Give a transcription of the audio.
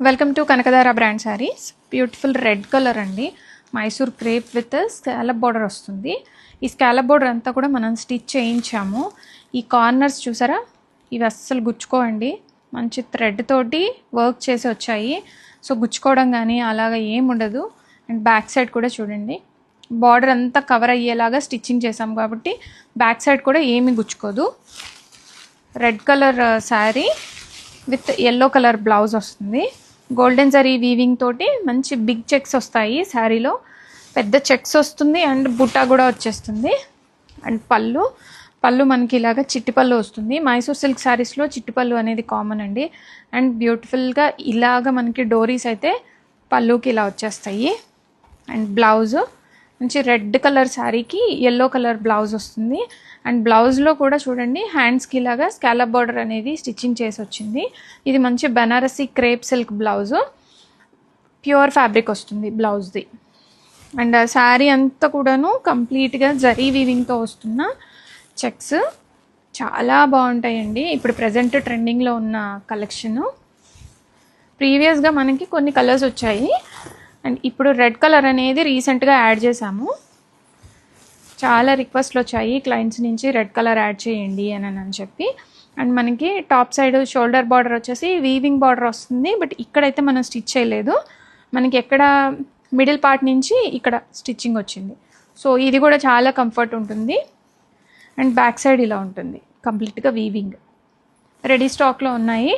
Welcome to Kanakadhara brand saris. Beautiful red colour అండి, Mysore crepe with scallop border వస్తుంది. ఈ scallop border అంతా కూడా మనం స్టిచ్ చేయించాము. ఈ కార్నర్స్ చూసారా, ఇవి అస్సలు గుచ్చుకోండి, మంచి థ్రెడ్ తోటి వర్క్ చేసి వచ్చాయి. సో గుచ్చుకోవడం కానీ అలాగా ఏమి ఉండదు. అండ్ బ్యాక్ సైడ్ కూడా చూడండి, బార్డర్ అంతా కవర్ అయ్యేలాగా స్టిచ్చింగ్ చేసాం కాబట్టి బ్యాక్ సైడ్ కూడా ఏమి గుచ్చుకోదు. Red colour sari with yellow colour blouse వస్తుంది. గోల్డెన్ జరీ వీవింగ్ తోటి మంచి బిగ్ చెక్స్ వస్తాయి. శారీలో పెద్ద చెక్స్ వస్తుంది అండ్ బుట్టా కూడా వచ్చేస్తుంది. అండ్ పళ్ళు మనకి ఇలాగ చిట్టి పళ్ళు వస్తుంది. మైసూర్ సిల్క్ శారీస్లో చిట్టి పళ్ళు అనేది కామన్ అండి. అండ్ బ్యూటిఫుల్గా ఇలాగ మనకి డోరీస్ అయితే పళ్ళుకి ఇలా వచ్చేస్తాయి. అండ్ బ్లౌజ్ మంచి రెడ్ కలర్ శారీకి ఎల్లో కలర్ బ్లౌజ్ వస్తుంది. అండ్ బ్లౌజ్లో కూడా చూడండి, హ్యాండ్స్కి ఇలాగా స్కాలప్ బార్డర్ అనేది స్టిచ్చింగ్ చేసి వచ్చింది. ఇది మంచి Banarasi crepe silk blouse, pure fabric వస్తుంది బ్లౌజ్ది. అండ్ శారీ అంతా కూడాను కంప్లీట్గా జరీ వీవింగ్తో వస్తున్న చెక్స్ చాలా బాగుంటాయండి. ఇప్పుడు ప్రజెంట్ ట్రెండింగ్లో ఉన్న కలెక్షను. ప్రీవియస్గా మనకి కొన్ని కలర్స్ వచ్చాయి అండ్ ఇప్పుడు రెడ్ కలర్ అనేది రీసెంట్గా యాడ్ చేసాము. చాలా రిక్వెస్ట్లు వచ్చాయి క్లయింట్స్ నుంచి, రెడ్ కలర్ యాడ్ చేయండి అని చెప్పి. అండ్ మనకి టాప్ సైడ్ షోల్డర్ బార్డర్ వచ్చేసి వీవింగ్ బార్డర్ వస్తుంది. బట్ ఇక్కడైతే మనం స్టిచ్ చేయలేదు, మనకి ఎక్కడ మిడిల్ పార్ట్ నుంచి ఇక్కడ స్టిచ్చింగ్ వచ్చింది. సో ఇది కూడా చాలా కంఫర్ట్ ఉంటుంది. అండ్ బ్యాక్ సైడ్ ఇలా ఉంటుంది కంప్లీట్గా వీవింగ్. రెడీ స్టాక్లో ఉన్నాయి.